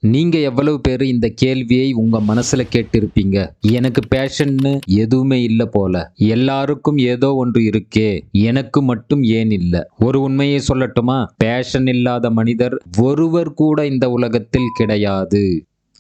நீங்க எவ்வளவு பேரு இந்த கேள்வியை உங்க மனசுல கேட்டிருப்பீங்க. எனக்கு பேஷன்னு எதுவுமே இல்ல போல. எல்லாருக்கும் ஏதோ ஒன்று இருக்கே. எனக்கு மட்டும் ஏன் இல்ல? ஒரு உண்மையை சொல்லட்டுமா? பேஷன் இல்லாத மனிதர் ஒருவர் கூட இந்த உலகத்தில் கிடையாது.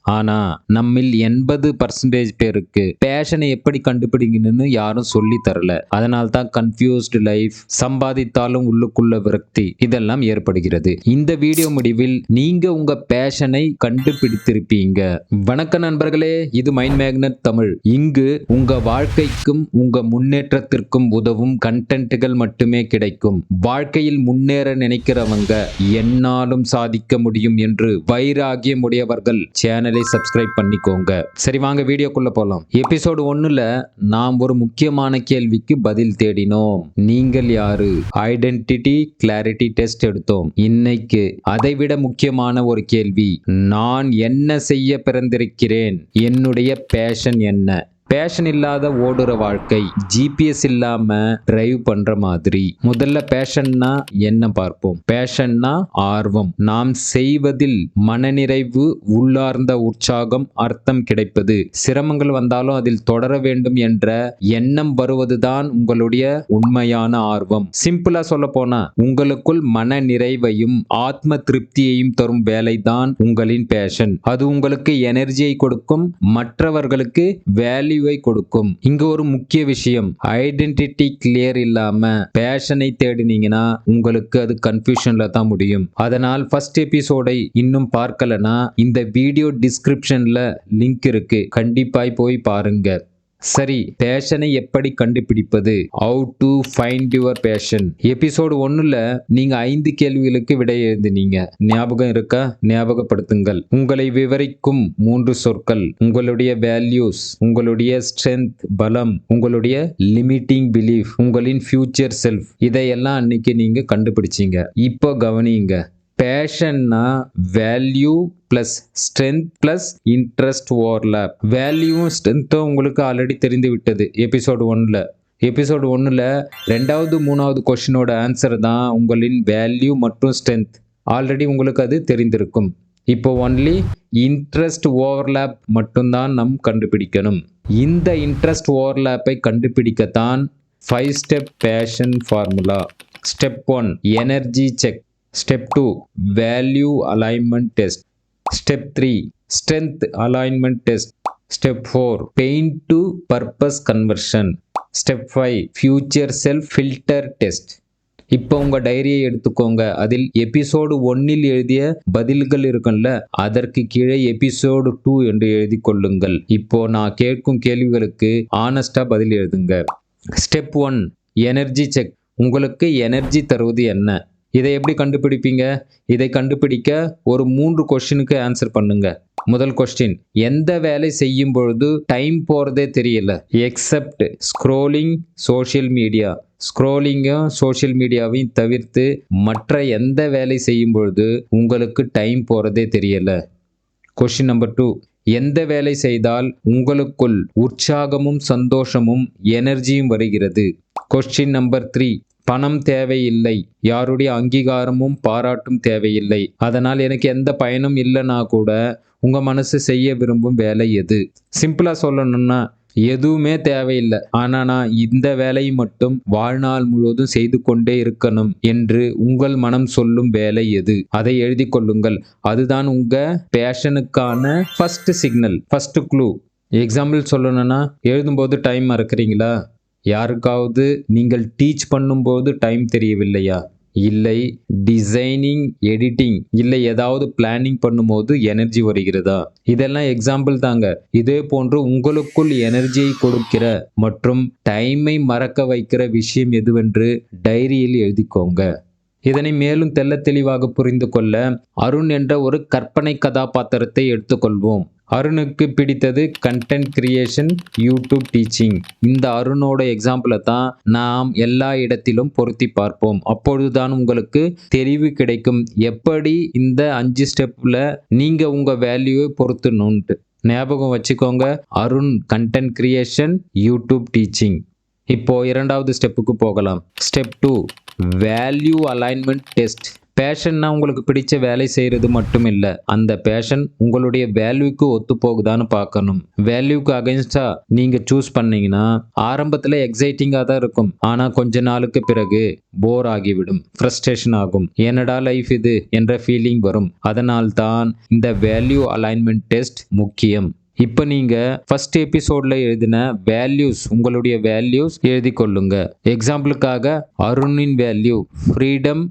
ஆனா நம்மில் 80% பேருக்கு பேஷனை எப்படி கண்டுபிடிக்கணும்னு யாரும் சொல்லி தரல. அதனால தான் கன்ஃபியூஸ்டு லைஃப், சம்பாதித்தாலும் உள்ளுக்குள்ள விரக்தி இதெல்லாம் ஏற்படுகிறது. இந்த வீடியோ முடிவில் நீங்க உங்க பேஷனை கண்டுபிடித்திருப்பீங்க. வணக்க நண்பர்களே, இது மைண்ட் மேக்னெட் தமிழ். இங்கு உங்க வாழ்க்கைக்கும் உங்க முன்னேற்றத்திற்கும் உதவும் கண்டென்ட்டுகள் மட்டுமே கிடைக்கும். வாழ்க்கையில் முன்னேற நினைக்கிறவங்க என்னாலும் சாதிக்க முடியும் என்று வைராகியம் உடையவர்கள் சேனலை சப்ஸ்கிரைப் பண்ணிக்கோங்க. சரி, வாங்க வீடியோக்குள்ள போலாம். எபிசோடு 1ல நாம் ஒரு முக்கியமான கேள்விக்கு பதில் தேடினோம். நீங்கள் யாரு? ஐடென்டிட்டி கிளாரிட்டி டெஸ்ட் எடுத்தோம். இன்னைக்கு அதைவிட முக்கியமான ஒரு கேள்வி, நான் என்ன செய்ய பிறந்திருக்கிறேன்? என்னுடைய பேஷன் என்ன? பேஷன் இல்லாத ஓடுற வாழ்க்கை ஜிபிஎஸ் இல்லாம டிரைவ் பண்ற மாதிரி. முதல்ல பேஷன்னா என்ன பார்ப்போம். பேஷன்னா ஆர்வம், நாம் செய்வதில் மனநிறைவு, உள்ளார்ந்த உற்சாகம், அர்த்தம் கிடைப்பது. சிரமங்கள் வந்தாலும் அதில் தொடர வேண்டும் என்ற எண்ணம் வருவதுதான் உங்களுடைய உண்மையான ஆர்வம். சிம்பிளா சொல்ல போனா, உங்களுக்குள் மன நிறைவையும் ஆத்ம திருப்தியையும் தரும் வேலைதான் உங்களின் பேஷன். அது உங்களுக்கு எனர்ஜியை கொடுக்கும், மற்றவர்களுக்கு வேல்யூ கொடுக்கும். இங்க ஒரு முக்கிய விஷயம், ஐடென்டிட்டி கிளியர் இல்லாம பேஷனை தேடினீங்கன்னா உங்களுக்கு அது கன்ஃபியூஷன்ல தான் முடியும். அதனால் ஃபர்ஸ்ட் எபிசோடை இன்னும் பார்க்கலனா இந்த வீடியோ டிஸ்கிரிப்ஷன்ல லிங்க் இருக்கு, கண்டிப்பாய் போய் பாருங்க. சரி, பேஷனை எப்படி கண்டுபிடிப்பது? How to find your passion. Episode 1ல நீங்க 5 கேள்விகளுக்கு விடை எழுதினீங்க. ஞாபகம் இருக்கா? ஞாபகப்படுத்துங்கள். உங்களை விவரிக்கும் 3 சொற்கள், உங்களுடைய வேல்யூஸ், உங்களுடைய ஸ்ட்ரென்த் பலம், உங்களுடைய லிமிட்டிங் பிலீஃப், உங்களின் ஃபியூச்சர் செல்ஃப். இதையெல்லாம் அன்னைக்கு நீங்க கண்டுபிடிச்சீங்க. இப்போ கவனிங்க. பேஷன்னா value plus strength plus interest overlap. வேல்யூவும் ஸ்ட்ரென்த்தும் உங்களுக்கு ஆல்ரெடி தெரிந்து விட்டது எபிசோடு 1ல. எபிசோடு 1ல 2வது 3வது கொஸ்டினோட ஆன்சர் தான் உங்களின் வேல்யூ மற்றும் ஸ்ட்ரென்த். ஆல்ரெடி உங்களுக்கு அது தெரிந்திருக்கும். இப்போ ஒன்லி இன்ட்ரெஸ்ட் ஓவர்லாப் மட்டும்தான் நாம் கண்டுபிடிக்கணும். இந்த இன்ட்ரெஸ்ட் ஓவர்லாப்பை கண்டுபிடிக்கத்தான் 5 step passion formula. Step 1 energy check. Step 2 value alignment test. Step 3 strength alignment test. Step 4 pain to purpose conversion. Step 5 future self filter test. இப்போ உங்க டைரியை எடுத்துக்கோங்க. அதில் எபிசோடு 1ல் எழுதிய பதில்கள் இருக்குல்ல, அதற்கு கீழே எபிசோடு 2 என்று எழுதி கொள்ளுங்கள். இப்போ நான் கேட்கும் கேள்விகளுக்கு ஆனஸ்டா பதில் எழுதுங்க. Step 1 energy check. உங்களுக்கு எனர்ஜி தருவது என்ன? இதை எப்படி கண்டுபிடிப்பீங்க? இதை கண்டுபிடிக்க ஒரு 3 கொஸ்டினுக்கு ஆன்சர் பண்ணுங்க. முதல் கொஸ்டின், எந்த வேலை செய்யும் பொழுது டைம் போறதே தெரியல? Except scrolling social media. ஸ்க்ரோலிங்கும் சோஷியல் மீடியாவையும் தவிர்த்து மற்ற எந்த வேலை செய்யும் பொழுது உங்களுக்கு டைம் போறதே தெரியல? கொஸ்டின் நம்பர் 2, எந்த வேலை செய்தால் உங்களுக்குள் உற்சாகமும் சந்தோஷமும் எனர்ஜியும் வருகிறது? கொஸ்டின் நம்பர் 3, பணம் தேவையில்லை, யாருடைய அங்கீகாரமும் பாராட்டும் தேவையில்லை, அதனால் எனக்கு எந்த பயனும் இல்லைனா கூட உங்க மனசு செய்ய விரும்பும் வேலை எது? சிம்பிளா சொல்லணும்னா எதுவுமே தேவையில்லை, ஆனா நான் இந்த வேலையை மட்டும் வாழ்நாள் முழுவதும் செய்து கொண்டே இருக்கணும் என்று உங்கள் மனம் சொல்லும் வேலை எது? அதை எழுதி கொள்ளுங்கள். அதுதான் உங்க பேஷனுக்கான first signal, first clue. Example சொல்லணும்னா, எழுதும்போது டைம் மறக்கிறீங்களா? யாருக்காவது நீங்கள் டீச் பண்ணும்போது டைம் தெரியவில்லையா? இல்லை டிசைனிங் எடிட்டிங் இல்லை ஏதாவது பிளானிங் பண்ணும்போது எனர்ஜி வருகிறதா? இதெல்லாம் எக்ஸாம்பிள் தாங்க. இதே போன்று உங்களுக்குள் எனர்ஜியை கொடுக்கிற மற்றும் டைமை மறக்க வைக்கிற விஷயம் எதுவென்று டைரியில் எழுதிக்கோங்க. இதனை மேலும் தெள்ள தெளிவாக புரிந்து கொள்ள அருண் என்ற ஒரு கற்பனை கதாபாத்திரத்தை எடுத்துக்கொள்வோம். அருணுக்கு பிடித்தது கண்டென்ட் கிரியேஷன், யூடியூப் டீச்சிங். இந்த அருணோட எக்ஸாம்பிளை தான் நாம் எல்லா இடத்திலும் பொருத்தி பார்ப்போம். அப்பொழுதுதான் உங்களுக்கு தெளிவு கிடைக்கும், எப்படி இந்த 5 ஸ்டெப்ல நீங்க உங்க வேல்யூவை பொருத்தணும்ட்டு. ஞாபகம் வச்சுக்கோங்க, Arun content creation, YouTube teaching. இப்போ 2வது ஸ்டெப்புக்கு போகலாம். Step 2 value alignment test. பேஷன்னா உங்களுக்கு பிடிச்ச வேலை செய்யறது மட்டும் இல்ல, அந்த பேஷன் உங்களுடைய வேல்யூக்கு ஒத்து போகுதான்னு பார்க்கணும். வேல்யூக்கு அகைன்ஸ்டா நீங்க சூஸ் பண்ணீங்கன்னா ஆரம்பத்துல எக்ஸைட்டிங்கா தான் இருக்கும். ஆனா கொஞ்ச நாளுக்கு பிறகு போர் ஆகிவிடும், ஃப்ரஸ்ட்ரேஷன் ஆகும். என்னடா லைஃப் இது என்ற ஃபீலிங் வரும். அதனால் தான் இந்த வேல்யூ அலைன்மெண்ட் டெஸ்ட் முக்கியம். இப்ப நீங்க ஃபர்ஸ்ட் எபிசோட்ல எழுதின வேல்யூஸ், உங்களுடைய வேல்யூஸ் எழுதி கொள்ளுங்க. எக்ஸாம்பிளுக்காக அருணின் வேல்யூ ஃப்ரீடம்,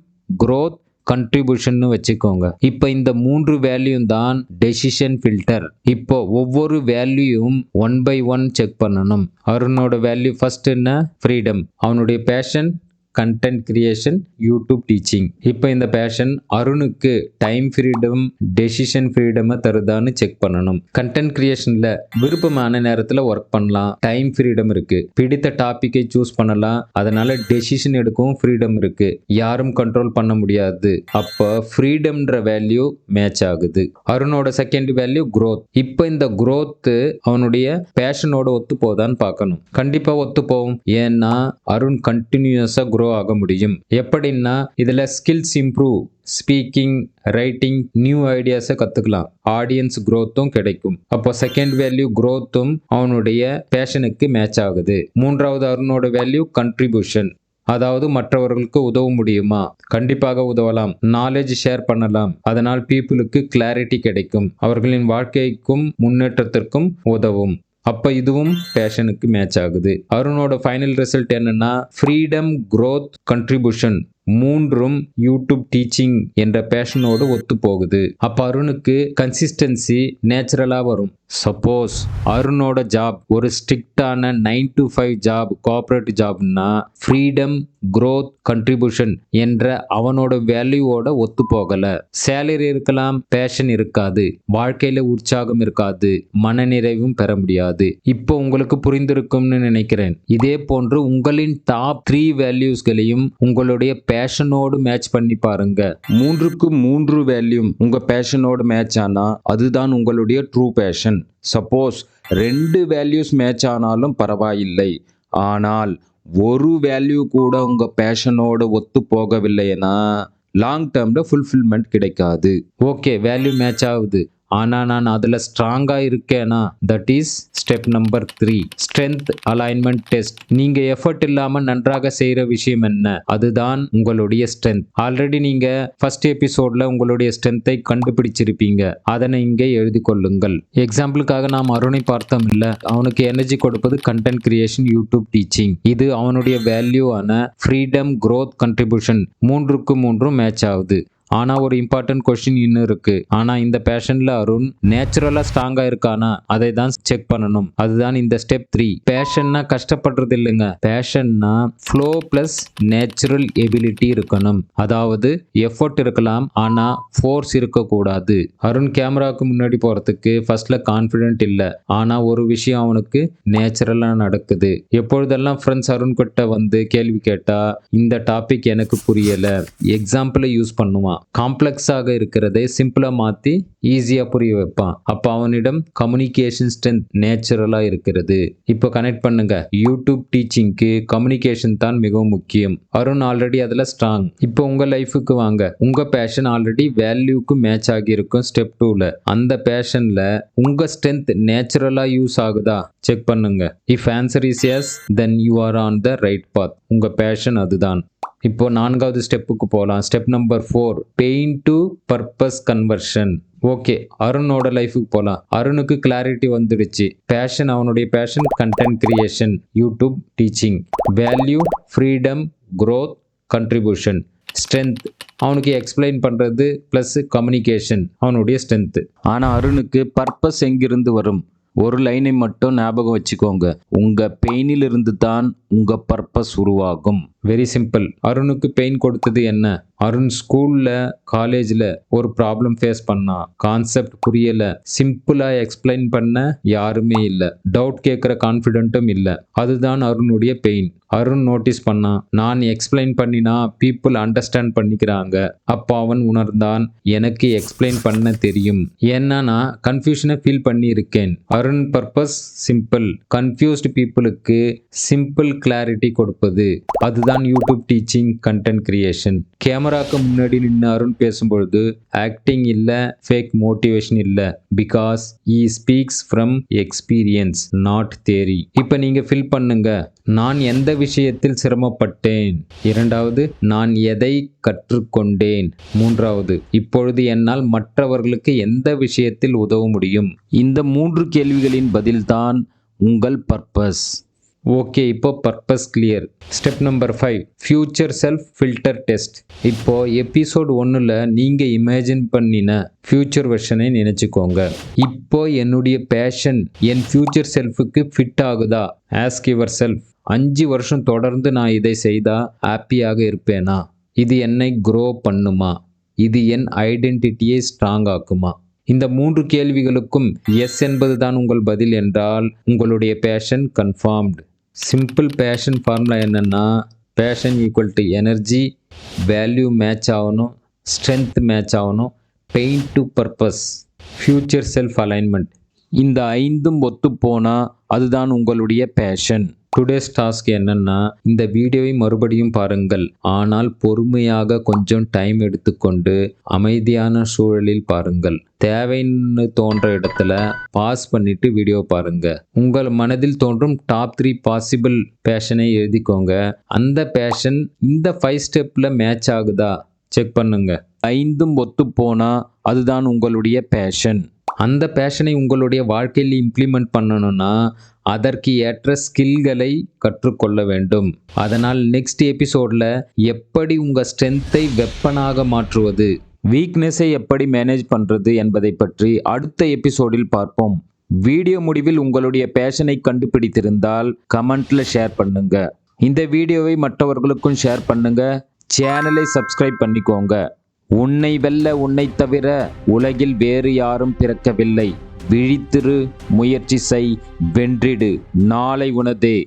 growth, கண்ட்ரிபியூஷன் வச்சுக்கோங்க. இப்ப இந்த 3 வேல்யூ தான் டெசிஷன் ஃபில்டர். இப்போ ஒவ்வொரு வேல்யூயும் 1 by 1 செக் பண்ணணும். அருணோட வேல்யூ ஃபர்ஸ்ட் என்ன? ஃப்ரீடம். அவனுடைய passion content creation, YouTube teaching. இப்போ இந்த பேஷன் அருணுக்கு டைம் ஃப்ரீடம், டெசிஷன் ஃப்ரீடம் தருதான்னு செக் பண்ணணும். கண்டென்ட் கிரியேஷன்ல விருப்பமான நேரத்துல ஒர்க் பண்ணலாம், டைம் ஃப்ரீடம் இருக்கு. பிடித்த டாபிக்கை சூஸ் பண்ணலாம், அதனால டெசிஷன் எடுக்கவும் ஃப்ரீடம் இருக்கு. யாரும் கண்ட்ரோல் பண்ண முடியாது. அப்ப ஃப்ரீடம்ன்ற வேல்யூ மேட்ச் ஆகுது. அருணோட செகண்ட் வேல்யூ growth. இப்போ இந்த growth அவனுடைய பேஷனோட ஒத்து போதான்னு பார்க்கணும். கண்டிப்பா ஒத்து போகும். ஏன்னா அருண் கண்டினியூஸா grow ஆக முடியும். எப்படின்னா இதுல skills improve, speaking, writing, new ஐடியாஸை கத்துக்கலாம். ஆடியன்ஸ் growthம் கிடைக்கும். அப்போ செகண்ட் வேல்யூ growthம் அவனுடைய பேஷனுக்கு மேட்ச் ஆகுது. மூன்றாவது அருணோட வேல்யூ கண்ட்ரிபியூஷன். அதாவது மற்றவர்களுக்கு உதவ முடியுமா? கண்டிப்பாக உதவலாம். நாலேஜ் ஷேர் பண்ணலாம். அதனால் பீப்புளுக்கு கிளாரிட்டி கிடைக்கும். அவர்களின் வாழ்க்கைக்கும் முன்னேற்றத்திற்கும் உதவும். அப்ப இதுவும் பேஷனுக்கு மேட்ச் ஆகுது. அருணோட ஃபைனல் ரிசல்ட் என்னன்னா ஃப்ரீடம், growth, கண்ட்ரிபியூஷன் மூன்றும் யூடியூப் டீச்சிங் என்ற பேஷனோடு ஒத்து போகுது. அப்ப அருணுக்கு கன்சிஸ்டன்சி நேச்சுரலா வரும். சப்போஸ் அருணோட ஜாப் ஒரு ஸ்ட்ரிக்டான 9 to 5 job, cooperate Jaffna freedom, growth, contribution என்ற அவனோட வேல்யூவோட ஒத்து போகல. சேலரி இருக்கலாம், பேஷன் இருக்காது, வாழ்க்கையில உற்சாகம் இருக்காது, மனநிறைவும் பெற முடியாது. இப்போ உங்களுக்கு புரிந்திருக்கும்னு நினைக்கிறேன். இதே போன்று உங்களின் டாப் 3 வேல்யூஸ்களையும் உங்களுடைய பேஷனோடு மேட்ச் பண்ணி பாருங்க. 3க்கு 3 வேல்யூ உங்க பேஷனோடு மேட்ச் ஆனா அதுதான் உங்களுடைய true passion. Suppose 2 values match ஆனாலும் பரவாயில்லை, ஆனால் ஒரு வேல்யூ கூட உங்க பேஷனோட ஒத்து போகவில்லைன்னா லாங் டேர்ம்ல ஃபுல்ஃபில்மெண்ட் கிடைக்காது. ஓகே, வேல்யூ மேட்ச் ஆகுது, ஆனா நான் அதுல ஸ்ட்ராங்கா இருக்கேனா? That is step number 3, strength alignment test. நீங்க எஃபர்ட் இல்லாம நன்றாக செய்யற விஷயம் என்ன? அதுதான் உங்களுடைய ஸ்ட்ரென்த். ஆல்ரெடி நீங்க ஃபர்ஸ்ட் எபிசோட்ல உங்களுடைய ஸ்ட்ரென்த்தை கண்டுபிடிச்சிருப்பீங்க. அதனை இங்கே எழுதி கொள்ளுங்கள். எக்ஸாம்பிளுக்காக நாம் அருணை பார்த்தோம் இல்ல, அவனுக்கு எனர்ஜி கொடுப்பது கண்டென்ட் கிரியேஷன், யூடியூப் டீச்சிங். இது அவனுடைய வேல்யூ ஆன ஃப்ரீடம், growth, கண்ட்ரிபியூஷன் 3க்கு 3 மேட்ச் ஆகுது. ஆனா ஒரு இம்பார்ட்டன்ட் கொஸ்டின் இன்னும் இருக்கு. ஆனா இந்த பேஷன்ல அருண் நேச்சுரலா ஸ்ட்ராங்கா இருக்கானா? அதை தான் செக் பண்ணணும். அதுதான் இந்த ஸ்டெப் 3. பேஷன்னா கஷ்டப்படுறது இல்லைங்க. பேஷன்னா ஃப்ளோ பிளஸ் நேச்சுரல் எபிலிட்டி இருக்கணும். அதாவது எஃபர்ட் இருக்கலாம், ஆனா ஃபோர்ஸ் இருக்கக்கூடாது. அருண் கேமராக்கு முன்னாடி போறதுக்கு ஃபர்ஸ்ட்ல கான்பிடென்ட் இல்ல, ஆனா ஒரு விஷயம் அவனுக்கு நேச்சுரலா நடக்குது. எப்பொழுதெல்லாம் ஃப்ரெண்ட்ஸ் அருண் கிட்ட வந்து கேள்வி கேட்டா இந்த டாபிக் எனக்கு புரியல, எக்ஸாம்பிளை யூஸ் பண்ணுவான். காம்ப்ளெக்ஸாக இருக்கிறதை சிம்பிளா மாத்தி ஈஸியா புரிய வைப்பான். அப்ப அவனிடம் கம்யூனிகேஷன் ஸ்ட்ரென்த் நேச்சுரலா இருக்கிறது. இப்போ கனெக்ட் பண்ணுங்க. யூடியூப் டீச்சிங்க்கு கம்யூனிகேஷன் தான் மிகவும் முக்கியம். அருண் ஆல்ரெடி அதுல ஸ்ட்ராங். இப்போ உங்க லைஃபுக்கு வாங்க. உங்க பேஷன் ஆல்ரெடி வேல்யூக்கு மேட்ச் ஆகி இருக்கும் ஸ்டெப் 2ல. அந்த பேஷன்ல உங்க ஸ்ட்ரென்த் நேச்சுரலா யூஸ் ஆகுதா செக் பண்ணுங்க. If answer is yes, then you are on the right path. உங்க பேஷன் அதுதான். இப்போ 4வது ஸ்டெப்புக்கு போகலாம். Step number 4, pain to purpose conversion. Okay, அருணோட லைஃபுக்கு போகலாம். அருணுக்கு கிளாரிட்டி வந்துடுச்சு. பேஷன், அவனுடைய passion content creation, YouTube teaching. Value freedom, growth, contribution. Strength அவனுக்கு எக்ஸ்பிளைன் பண்றது பிளஸ் கம்யூனிகேஷன் அவனுடைய ஸ்ட்ரென்த். ஆனா அருணுக்கு பர்பஸ் எங்கிருந்து வரும்? ஒரு லைனை மட்டும் ஞாபகம் வச்சுக்கோங்க. உங்க பெயினில் இருந்து தான் உங்க பர்பஸ் உருவாகும். Very simple. அருணுக்கு பெயின் கொடுத்தது என்ன? அருண் ஸ்கூல்ல, காலேஜ்ல ஒரு ப்ராப்ளம் ஃபேஸ் பண்ணா, கான்செப்ட் புரியல, சிம்பிளா எக்ஸ்பிளைன் பண்ண யாருமே இல்ல, டவுட் கேட்கிற கான்ஃபிடென்ட்டும் இல்ல. அதுதான் அருணுடைய பெயின். அருண் நோட்டீஸ் பண்ணான். நான் எக்ஸ்பிளைன் பண்ணினா பீப்புள் அண்டர்ஸ்டாண்ட் பண்ணிக்கிறாங்க. அப்போ அவன் உணர்ந்தான், எனக்கு எக்ஸ்பிளைன் பண்ண தெரியும். ஏன்னா நான் கன்ஃபியூஷனை ஃபீல் பண்ணி இருக்கேன். Arun purpose simple. கன்ஃபியூஸ்டு பீப்புளுக்கு சிம்பிள் கிளாரிட்டி கொடுப்பது. அதுதான் யூடியூப் டீச்சிங் கண்டென்ட் கிரியேஷன். கேமராக்கு முன்னாடி நின்று அருண் பேசும்பொழுது ஆக்டிங் இல்ல, ஃபேக் மோட்டிவேஷன் இல்ல. Because he speaks from experience, not theory. இப்போ நீங்க ஃபில் பண்ணுங்க. நான் எந்த விஷயத்தில் சிரமப்பட்டேன்? இரண்டாவது, நான் எதை கற்றுக்கொண்டேன்? மூன்றாவது, இப்பொழுது என்னால் மற்றவர்களுக்கு எந்த விஷயத்தில் உதவ முடியும்? இந்த 3 கேள்விகளின் பதில்தான் உங்கள் பர்பஸ். ஓகே, இப்போ purpose clear. Step number 5, future self filter test. இப்போ எபிசோட் 1ல் நீங்க இமேஜின் பண்ணின ஃபியூச்சர் வெர்ஷனை நினைச்சுக்கோங்க. இப்போ என்னுடைய பேஷன் என் ஃபியூச்சர் செல்ஃபுக்கு ஃபிட் ஆகுதா? Ask your self. 5 வருஷம் தொடர்ந்து நான் இதை செய்தா ஹாப்பியாக இருப்பேனா? இது என்னை க்ரோ பண்ணுமா? இது என் ஐடென்டிட்டியை ஸ்ட்ராங் ஆக்குமா? இந்த 3 கேள்விகளுக்கும் எஸ் என்பது தான் உங்கள் பதில் என்றால் உங்களுடைய passion confirmed. Simple passion formula என்னன்னா, passion equal to energy, value match ஆகணும், ஸ்ட்ரென்த் மேட்ச் ஆகணும், pain to purpose, future self alignment. இந்த 5ம் ஒத்து போனால் அதுதான் உங்களுடைய பேஷன். டுடேஸ் டாஸ்க் என்னன்னா, இந்த வீடியோவை மறுபடியும் பாருங்கள். ஆனால் பொறுமையாக கொஞ்சம் டைம் எடுத்துக்கொண்டு அமைதியான சூழலில் பாருங்கள். தேவைன்னு தோன்ற இடத்துல பாஸ் பண்ணிட்டு வீடியோ பாருங்க. உங்கள் மனதில் தோன்றும் டாப் 3 பாசிபிள் பேஷனை எழுதிக்கோங்க. அந்த பேஷன் இந்த 5 ஸ்டெப்ல மேட்ச் ஆகுதா செக் பண்ணுங்க. 5ம் ஒத்து போனா அதுதான் உங்களுடைய பேஷன். அந்த பேஷனை உங்களுடைய வாழ்க்கையில் இம்ப்ளிமெண்ட் பண்ணணும்னா அதற்கு ஏற்ற ஸ்கில்களை கற்றுக்கொள்ள வேண்டும். அதனால் நெக்ஸ்ட் எபிசோடில் எப்படி உங்கள் ஸ்ட்ரென்த்தை வெப்பனாக மாற்றுவது, வீக்னஸை எப்படி மேனேஜ் பண்ணுறது என்பதை பற்றி அடுத்த எபிசோடில் பார்ப்போம். வீடியோ முடிவில் உங்களுடைய பேஷனை கண்டுபிடித்திருந்தால் கமெண்ட்ல ஷேர் பண்ணுங்க. இந்த வீடியோவை மற்றவர்களுக்கும் ஷேர் பண்ணுங்க. சேனலை சப்ஸ்கிரைப் பண்ணிக்கோங்க. உன்னை வெல்ல உன்னை தவிர உலகில் வேறு யாரும் பிறக்கவில்லை. விழித்திரு, முயற்சி செய், வென்றிடு. நாளை உனதே.